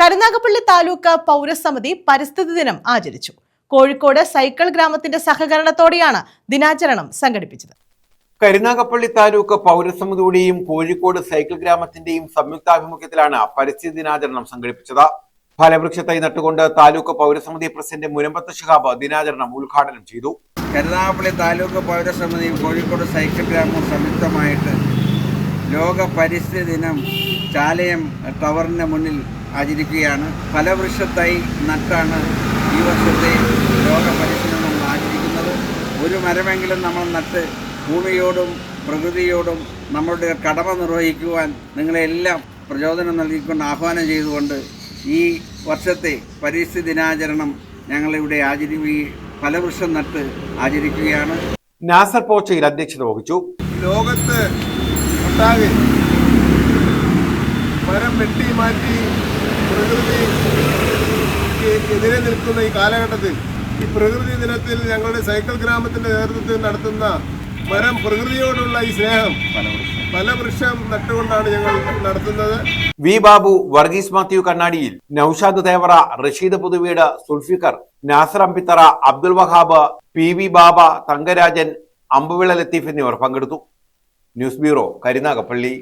കരുനാഗപ്പള്ളി താലൂക്ക് പൗരസമിതി പരിസ്ഥിതി ദിനം ആചരിച്ചു. കോഴിക്കോട് സൈക്കിൾ ഗ്രാമത്തിന്റെ സഹകരണത്തോടെയാണ് ദിനാചരണം സംഘടിപ്പിച്ചത്. കരുനാഗപ്പള്ളി താലൂക്ക് പൗരസമിതിയുടെയും കോഴിക്കോട് സൈക്കിൾ ഗ്രാമത്തിന്റെയും സംയുക്താഭിമുഖ്യത്തിലാണ് പരിസ്ഥിതി ദിനാചരണം സംഘടിപ്പിച്ചത്. ഫലവൃക്ഷ തൈ നട്ടുകൊണ്ട് താലൂക്ക് പൗരസമിതി പ്രസിഡന്റ് മുനമ്പത്ത് ശിഹാബ് ദിനാചരണം ഉദ്ഘാടനം ചെയ്തു. കരുനാഗപ്പള്ളി താലൂക്ക് പൗരസമിതിയും കോഴിക്കോട് സൈക്കിൾ ഗ്രാമവും സംയുക്തമായിട്ട് ലോക പരിസ്ഥിതി ദിനം ചാലയം ടവറിന് മുന്നിൽ ആചരിക്കുകയാണ്. ഫലവൃക്ഷ തൈ നട്ടാണ് ഈ വർഷത്തെ ലോക പരിസ്ഥിതി ദിനം നമ്മൾ ആചരിക്കുന്നത്. ഒരു മരമെങ്കിലും നമ്മൾ നട്ട് ഭൂമിയോടും പ്രകൃതിയോടും നമ്മളുടെ കടമ നിർവഹിക്കുവാൻ നിങ്ങളെല്ലാം പ്രചോദനം നൽകിക്കൊണ്ട് ആഹ്വാനം ചെയ്തുകൊണ്ട് ഈ വർഷത്തെ പരിസ്ഥിതി ദിനാചരണം ഞങ്ങളിവിടെ ഫലവൃക്ഷം നട്ട് ആചരിക്കുകയാണ്. നാസർ പോച്ചയിൽ അധ്യക്ഷത വഹിച്ചു. ലോകത്ത് ഒട്ടാകെ മരം വെട്ടി മാറ്റി പ്രകൃതിക്കെതിരെ നിൽക്കുന്ന ഈ കാലഘട്ടത്തിൽ ഈ പ്രകൃതി ദിനത്തിൽ ഞങ്ങളുടെ സൈക്കിൾ ഗ്രാമത്തിന്റെ നേതൃത്വത്തിൽ നടത്തുന്ന മരം പ്രകൃതിയോടുള്ള ഈ സ്നേഹം ഫലവൃക്ഷം നട്ടുകൊണ്ടാണ് ഞങ്ങൾ നടത്തുന്നത്. വി ബാബു, വർഗീസ് മാത്യു കണ്ണാടിയിൽ, നൌഷാദ് തേവറ, റഷീദ് പുതുവീട്, സുൽഫിക്കർ, നാസർ അമ്പിത്തറ, അബ്ദുൽ വഹാബ്, PV ബാബ, തങ്കരാജൻ, അമ്പുവിള ലത്തീഫ് എന്നിവർ പങ്കെടുത്തു. News bureau, Karunagappally.